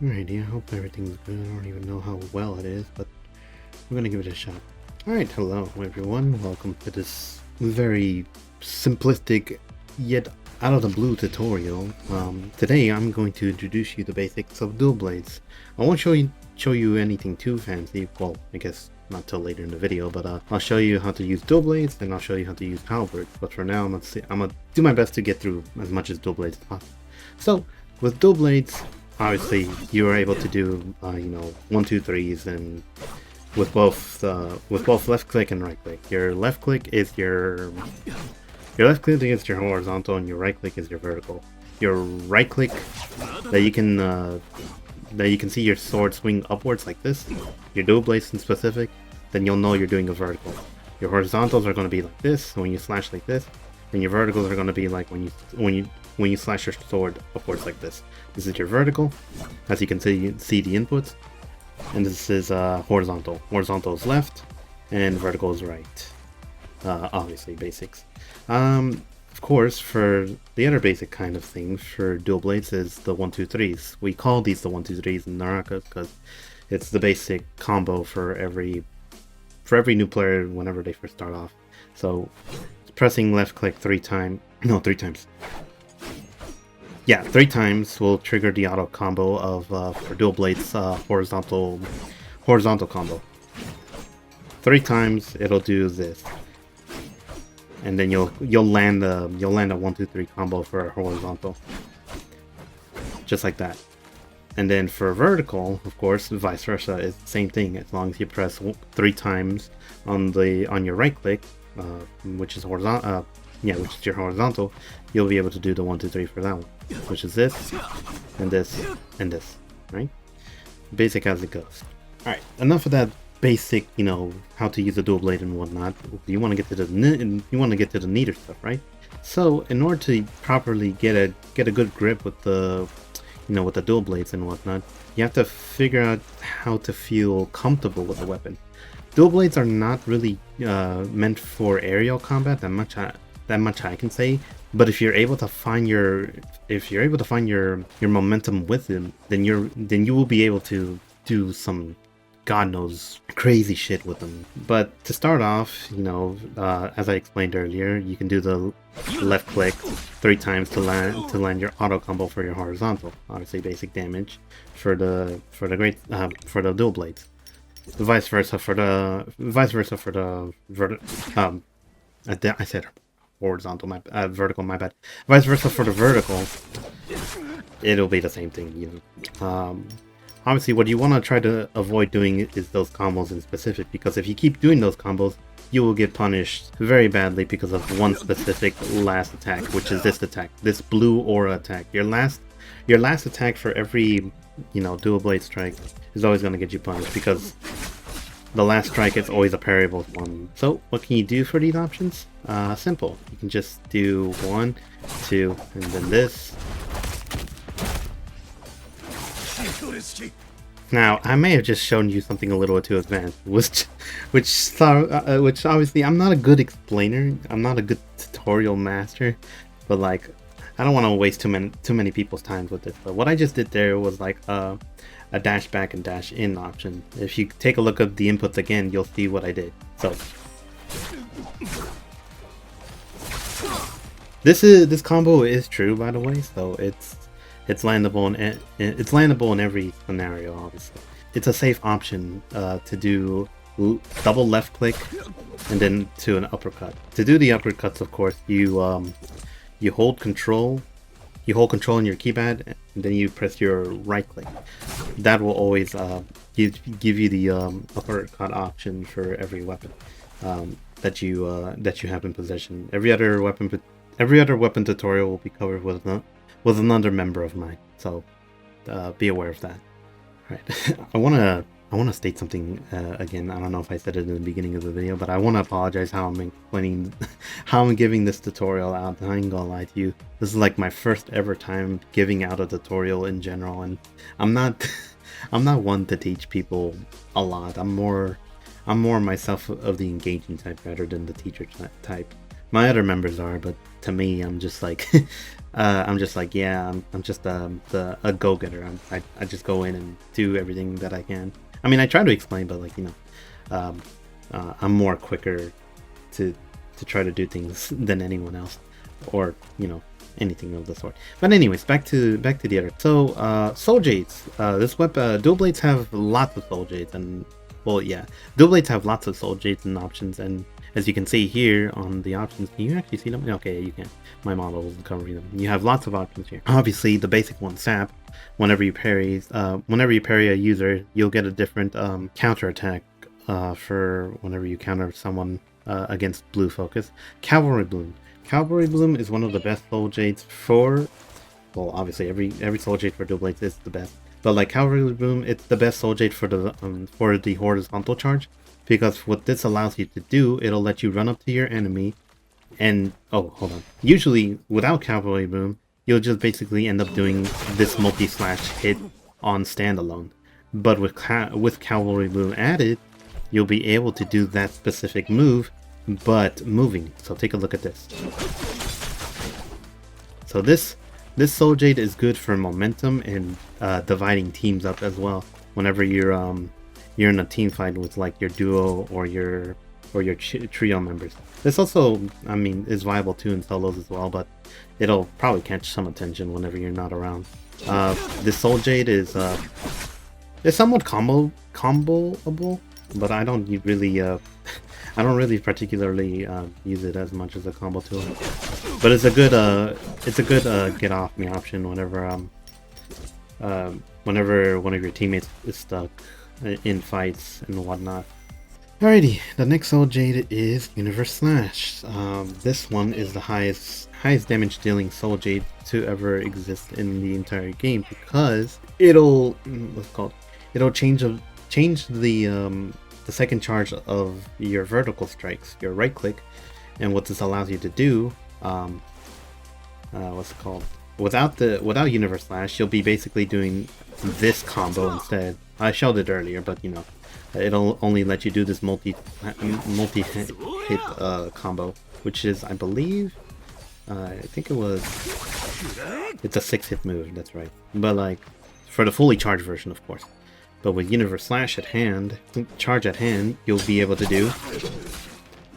Alrighty, I hope everything's good. I don't even know how well it is, but we're gonna give it a shot. Alright, hello everyone. Welcome to this very simplistic yet out of the blue tutorial. Today I'm going to introduce you to the basics of dual blades. I won't show you anything too fancy. Well, I guess not till later in the video, but I'll show you how to use dual blades and I'll show you how to use halberds. But for now, I'm gonna do my best to get through as much as dual blades as possible. So with dual blades, obviously you are able to do 1, 2, 3s, and with both left click and right click. Your left click is your left click is your horizontal, and your right click is your vertical. Your right click that you can see your sword swing upwards like this. Your dual blades in specific, then you'll know you're doing a vertical. Your horizontals are going to be like this when you slash like this, and your verticals are going to be like when you slash your sword upwards like this. This is your vertical, as you can see the inputs, and this is horizontal. Horizontal is left, and vertical is right. Obviously, basics. Of course, for the other basic kind of things for dual blades is the 1, 2, 3s. We call these the 1, 2, 3s in Naraka because it's the basic combo for every new player whenever they first start off. So pressing left click 3 times. Yeah, 3 times will trigger the auto combo of for dual blades horizontal combo. 3 times it'll do this, and then you'll land a 1, 2, 3 combo for a horizontal, just like that. And then for vertical, of course, vice versa, it's the same thing. As long as you press 3 times on your right click, which is horizontal. Which is your horizontal, you'll be able to do the 1, 2, 3 for that one, which is this, and this, and this, right? Basic as it goes. Alright, enough of that basic, how to use a dual blade and whatnot. You want to get to the neater stuff, right? So, in order to properly get a good grip with the with the dual blades and whatnot, you have to figure out how to feel comfortable with the weapon. Dual blades are not really meant for aerial combat that much I can say, but if you're able to find your momentum with them, then you will be able to do some God knows crazy shit with them. But to start off, as I explained earlier, you can do the left click 3 times to land your auto combo for your horizontal. Obviously, basic damage for the dual blades. Vice versa for the I said horizontal, vertical, my bad. Vice versa for the vertical, it'll be the same thing, Obviously, what you want to try to avoid doing is those combos in specific, because if you keep doing those combos, you will get punished very badly because of one specific last attack, which is this attack, this blue aura attack. Your last attack for every, dual blade strike is always going to get you punished, because the last strike is always a parryable one. So what can you do for these options? Simple. You can just do 1, 2, and then this. Now, I may have just shown you something a little too advanced, which obviously I'm not a good explainer. I'm not a good tutorial master, but like, I don't want to waste too many people's time with this. But what I just did there was like a dash back and dash in option. If you take a look at the inputs again, you'll see what I did. So this combo is true, by the way. So it's landable in every scenario. Obviously, it's a safe option to do double left click and then to an uppercut. To do the uppercuts, of course, you hold control. You hold control in your keypad, and then you press your right click. That will always give you the uppercut option for every weapon that you have in possession. Every other weapon tutorial will be covered with another member of mine. So be aware of that. All right, I wanna state something again. I don't know if I said it in the beginning of the video, but I want to apologize how I'm explaining, how I'm giving this tutorial out. I ain't gonna lie to you. This is like my first ever time giving out a tutorial in general, and I'm not one to teach people a lot. I'm more myself of the engaging type rather than the teacher type. My other members are, but to me, I'm just like, yeah, I'm just a go-getter. I just go in and do everything that I can. I mean, I try to explain, but like, you know, I'm more quicker to try to do things than anyone else, or you know, anything of the sort. But anyways, back to the other. So soul jades. This dual blades have lots of soul jades, and well, yeah, dual blades have lots of soul jades and options. And as you can see here on the options, can you actually see them? Okay, you can. My model is covering them. You have lots of options here. Obviously, the basic one, sap. Whenever you parry a user, you'll get a different counter attack for whenever you counter someone against blue focus. Cavalry bloom. Cavalry bloom is one of the best soul jades for, well, obviously every soul jade for dual blades is the best, but like Cavalry bloom, it's the best soul jade for the horizontal charge, because what this allows you to do, it'll let you run up to your enemy, and oh, hold on. Usually without Cavalry bloom, you'll just basically end up doing this multi-slash hit on standalone. But with Cavalry bloom added, you'll be able to do that specific move, but moving. So take a look at this. So this soul jade is good for momentum and dividing teams up as well. Whenever you're in a team fight with like your duo or your trio members. This also, I mean, is viable too in solos as well, but it'll probably catch some attention whenever you're not around. This soul jade is somewhat comboable, but I don't really particularly use it as much as a combo tool. But it's a good get off me option whenever whenever one of your teammates is stuck in fights and whatnot. Alrighty, the next soul jade is Universe Slash. This one is the highest damage dealing soul jade to ever exist in the entire game, because it'll change the second charge of your vertical strikes, your right click, and what this allows you to do, without Universe Slash, you'll be basically doing this combo instead. I showed it earlier, but you know, it'll only let you do this multi hit combo, which is, I believe, I think it's a 6-hit move. That's right. But like for the fully charged version, of course. But with Universe Slash charge at hand, you'll be able to do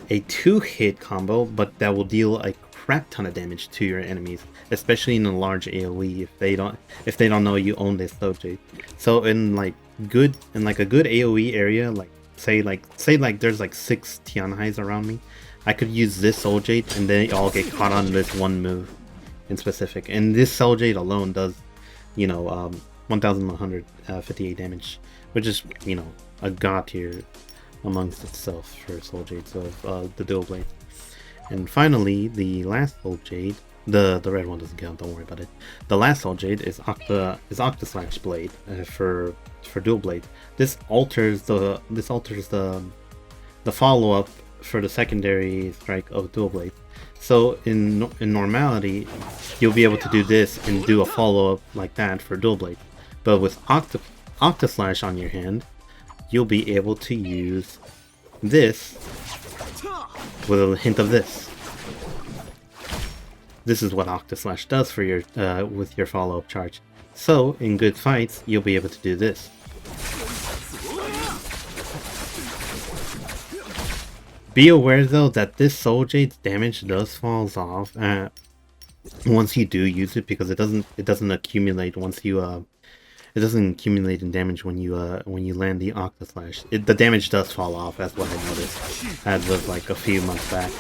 a 2-hit combo, but that will deal a crap ton of damage to your enemies, especially in a large AoE if they don't know you own this soul jade. So in a good AoE area, like say there's like 6 Tianhais around me, I could use this soul jade and they all get caught on this one move in specific. And this soul jade alone does, you know, 1158 damage, which is, you know, a god tier amongst itself for soul jades of the dual blade. And finally, the last soul jade, the red one doesn't count, don't worry about it. The last soul jade is Octa Slash blade for dual blade. This alters the follow up for the secondary strike of dual blade. So in normality, you'll be able to do this and do a follow up like that for dual blade. But with Octa Slash on your hand, you'll be able to use this with a hint of this. This is what Octa Slash does for your with your follow-up charge. So in good fights, you'll be able to do this. Be aware though that this soul jade's damage does falls off once you do use it, because it doesn't accumulate once you it doesn't accumulate in damage when you land the Octa Slash. The damage does fall off, that's what I noticed as of like a few months back.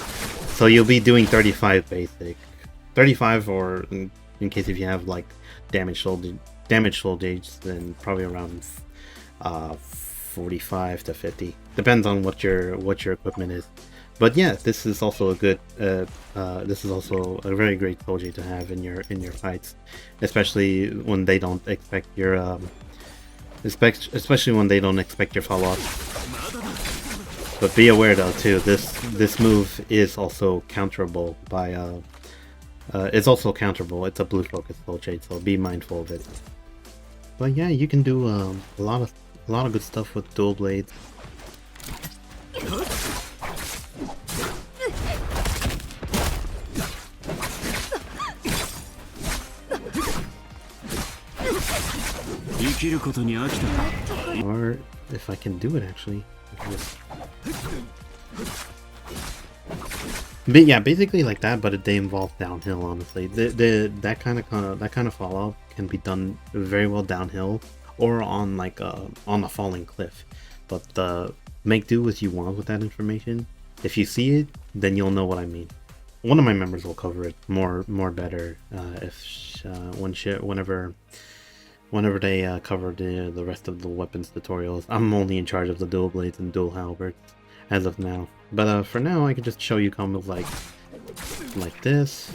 So you'll be doing 35 basic. 35, or in case if you have like damage soul jades, then probably around 45 to 50. Depends on what your equipment is. But yeah, this is also a good this is also a very great soul jade to have in your fights, especially when they don't expect your especially when they don't expect your follow-up. But be aware though too, this move is also counterable by it's also counterable. It's a blue focus soul jade, so be mindful of it. But yeah, you can do a lot of good stuff with dual blades. Or if I can do it actually. But yeah, basically like that, but they involve downhill. Honestly, that kind of fallout can be done very well downhill or on like on a falling cliff. But make do as you want with that information. If you see it, then you'll know what I mean. One of my members will cover it more better whenever they cover the rest of the weapons tutorials. I'm only in charge of the dual blades and dual halberds as of now. But for now, I can just show you combos like this.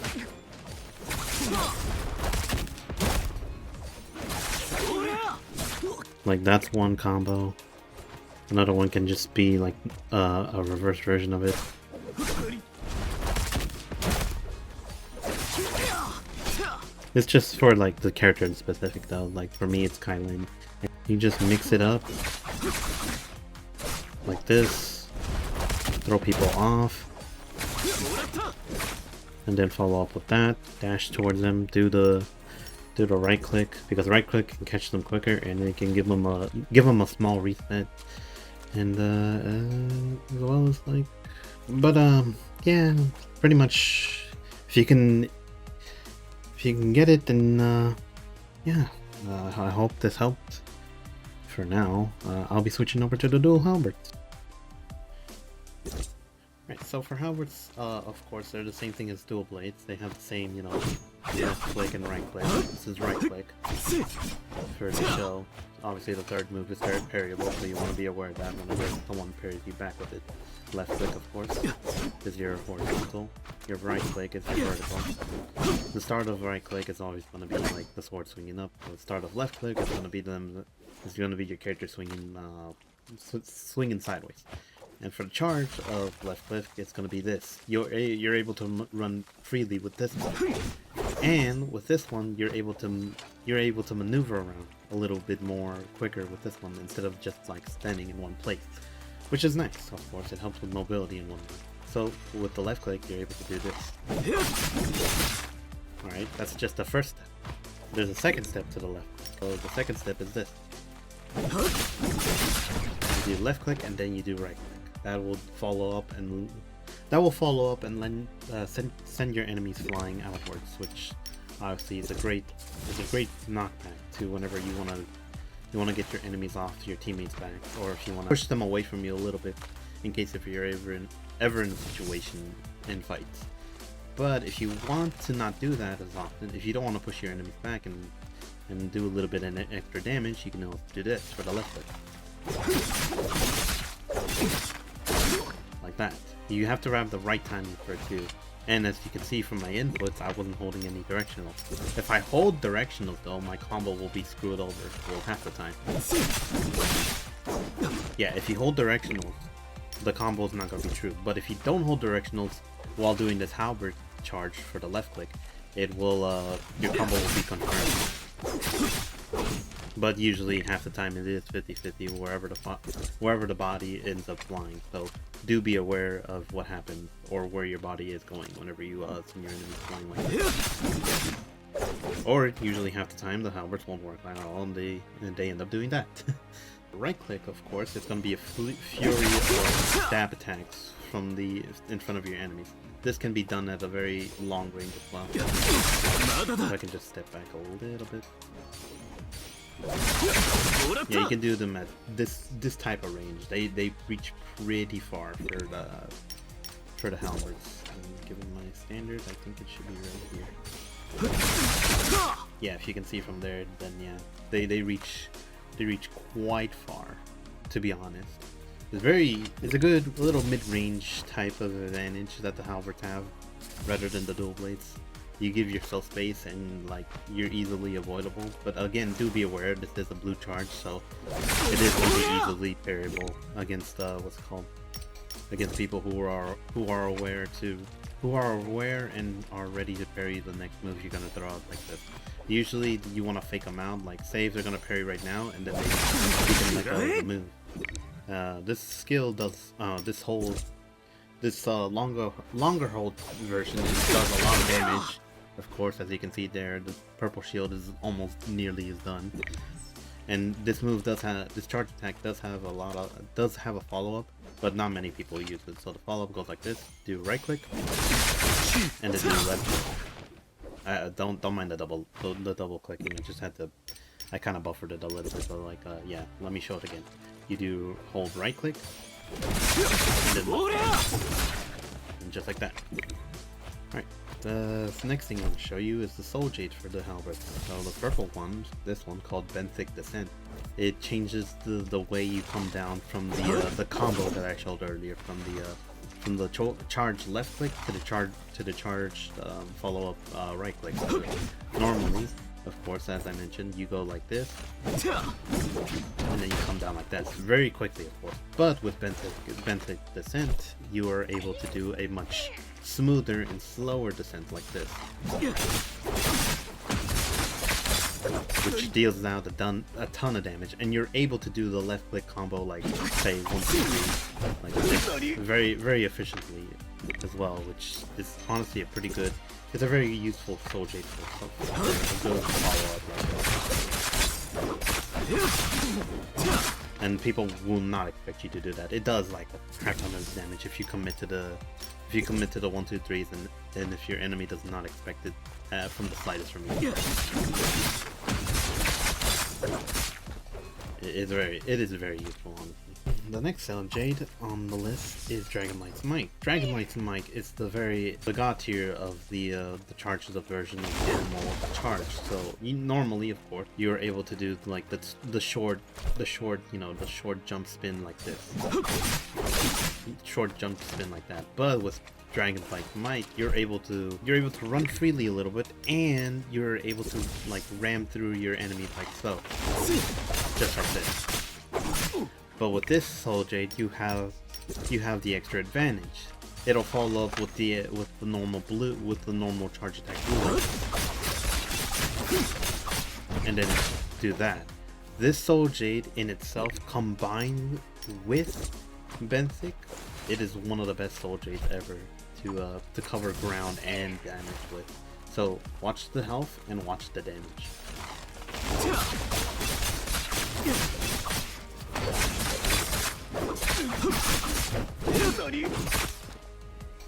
Like that's one combo. Another one can just be like a reverse version of it. It's just for like the character in specific though. Like for me, it's Kylan. You just mix it up like this, throw people off, and then follow up with that. Dash towards them. Do the right click, because right click can catch them quicker, and it can give them a small reset. And as well as like, but yeah, pretty much if you can get it, then yeah, I hope this helped. For now, I'll be switching over to the dual halberds. Right, so for halberds, of course, they're the same thing as dual blades. They have the same, you know, left click and right click. This is right click for the show. Obviously, the third move is parryable, so you want to be aware of that whenever someone parries you back with it. Left click, of course, is your horizontal. Your right click is your vertical. The start of right click is always going to be like the sword swinging up. The start of left click is going to be your character swinging sideways. And for the charge of left click, it's going to be this. You're able to run freely with this one, and with this one, you're able to maneuver around a little bit more quicker with this one instead of just like standing in one place, which is nice. Of course, it helps with mobility and whatnot. So with the left click, you're able to do this. All right, that's just the first step. There's a second step to the left. So the second step is this. You do left click and then you do right click. That will follow up and send your enemies flying outwards, which obviously is a great knockback to whenever you want to get your enemies off your teammates back, or if you want to push them away from you a little bit in case if you're ever in a situation in fights. But if you want to not do that as often, if you don't want to push your enemies back and do a little bit of extra damage, you can also do this for the left click. Like that. You have to have the right timing for it too. And as you can see from my inputs, I wasn't holding any directionals. If I hold directionals though, my combo will be screwed over, well, half the time. Yeah, if you hold directionals, the combo is not going to be true. But if you don't hold directionals while doing this Halberd charge for the left click, it will, your combo will be confirmed. But usually half the time it is 50-50 wherever the body ends up flying. So do be aware of what happens or where your body is going whenever you send your enemies flying like this. Or usually half the time the halberds won't work at all, and they end up doing that. Right click, of course, it's going to be a fury or stab attacks from in front of your enemies. This can be done at a very long range as well. So I can just step back a little bit. Yeah, you can do them at this type of range. They reach pretty far for the halberds. And given my standard, I think it should be right here. Yeah, if you can see from there, then yeah, they reach quite far, to be honest. It's a good little mid-range type of advantage that the halberds have rather than the dual blades. You give yourself space and like you're easily avoidable, but again, do be aware this is a blue charge, so it is going to be easily parryable against against people who are aware and are ready to parry the next move you're gonna throw out like this. Usually you want to fake them out, like say if they're gonna parry right now and then you can let go of the move. This skill does this longer hold version does a lot of damage. Of course, as you can see there, the purple shield is almost nearly as done. And this move does have, this charge attack does have a follow-up, but not many people use it. So the follow-up goes like this: do right click, and then do left click. Don't mind the double clicking. I just had to, I kind of buffered it a little bit, but like yeah, let me show it again. You do hold right click, and then and just like that. Alright, the next thing I'm going to show you is the Soul Jade for the Halberd. So the purple one, this one called Benthic Descent, it changes the way you come down from the combo that I showed earlier, from the charge left click to the charge follow up right click. So normally, of course, as I mentioned, you go like this, and then you come down like that very quickly, of course. But with Benthic Descent, you are able to do a much smoother and slower descent like this, which deals out a ton of damage, and you're able to do the left click combo like, say, 1, 2, 3, like this, very efficiently as well, which is honestly it's a very useful Soul Jade for a good follow-up. And people will not expect you to do that. It does like a crap ton of damage if you commit to the 1, 2, 3s, and if your enemy does not expect it from the slightest from you. It is very useful, honestly. The next Soul Jade on the list is Dragonlight's Might. Dragonlight's Might is the god tier of the charges-up version of the normal charge. So normally, of course, you're able to do like the short jump spin like this, short jump spin like that. But with Dragonlight's Might, you're able to run freely a little bit, and you're able to like ram through your enemies like so, just like this. But with this Soul Jade, you have the extra advantage. It'll follow up with the normal charge attack blue, and then do that. This Soul Jade in itself, combined with Benthic, it is one of the best Soul Jades ever to cover ground and damage with. So watch the health and watch the damage.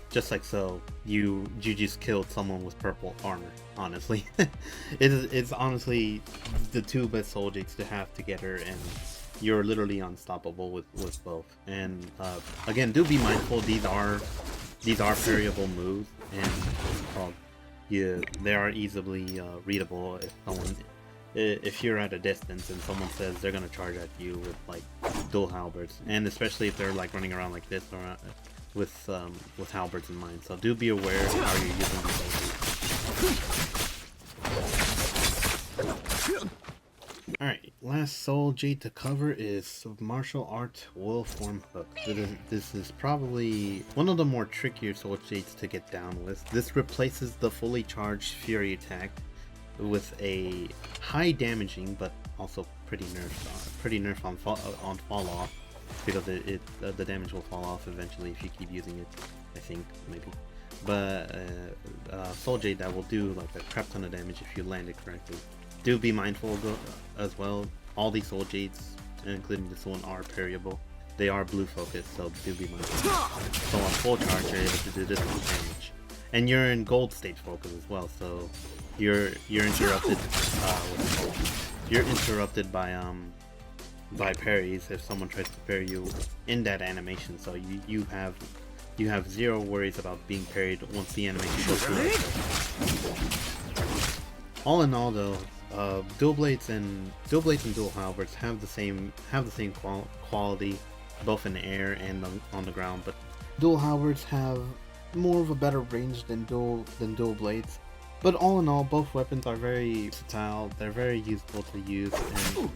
Just like so, you just killed someone with purple armor, honestly. It's honestly the two best Soul Jades to have together, and you're literally unstoppable with both. And again, do be mindful, these are parryable moves, and they are easily readable if you're at a distance and someone says they're gonna charge at you with like dual halberds, and especially if they're like running around like this or with halberds in mind. So do be aware how you're using these. Alright, last Soul Jade to cover is Martial Art Will Form Hook. This is probably one of the more trickier Soul Jades to get down with. This replaces the fully charged Fury attack with a high damaging but also pretty nerfed on fall off, because the damage will fall off eventually if you keep using it, I think, maybe. But Soul Jade that will do like a crap ton of damage if you land it correctly. Do be mindful as well, all these Soul Jades, including this one, are parryable. They are blue focused, so do be mindful. So on full charge you're able to do this much damage. And you're in gold stage focus as well, so you're interrupted by parries if someone tries to parry you in that animation. So you have zero worries about being parried once the animation goes through. All in all, though, dual blades and dual halberds have the same quality, both in the air and on the ground. But dual halberds have more of a better range than dual blades. But all in all, both weapons are very versatile, they're very useful to use, and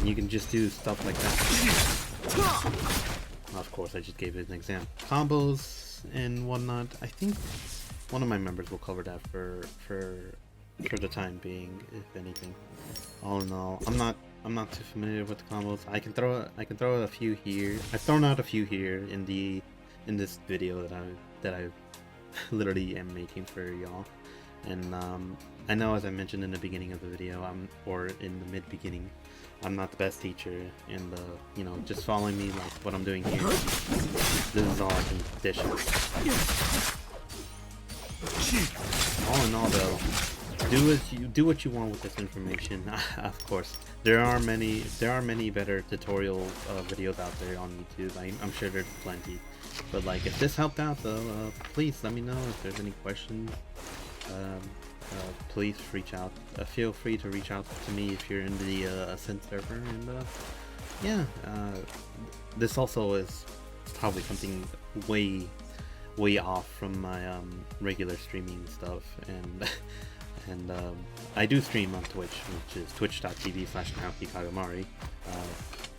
you can just do stuff like that. Of course, I just gave it an example. Combos and whatnot, I think one of my members will cover that for the time being, if anything. All in all, I'm not too familiar with the combos. I can throw a few here. I've thrown out a few here in this video that I literally am making for y'all. And I know, as I mentioned in the beginning of the video, or in the mid-beginning, I'm not the best teacher, and you know, just following me like what I'm doing here. This is all I can dish out. All in all, though, do what you want with this information. Of course, there are many better tutorial videos out there on YouTube. I'm sure there's plenty. But like, if this helped out, though, please let me know if there's any questions. Please reach out. Feel free to reach out to me if you're in the Ascent server. And yeah, this also is probably something way off from my regular streaming stuff, and I do stream on Twitch, which is twitch.tv/NaokiKagamari.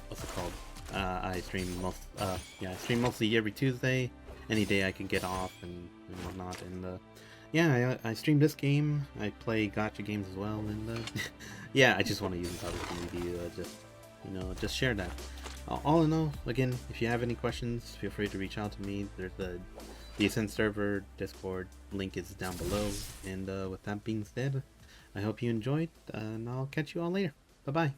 What's it called? I stream mostly every Tuesday, any day I can get off and whatnot. And yeah, I stream this game. I play gacha games as well, and yeah, I just want to use this opportunity to just share that. All in all, again, if you have any questions, feel free to reach out to me. There's the Ascent server Discord link is down below. And with that being said, I hope you enjoyed, and I'll catch you all later. Bye bye.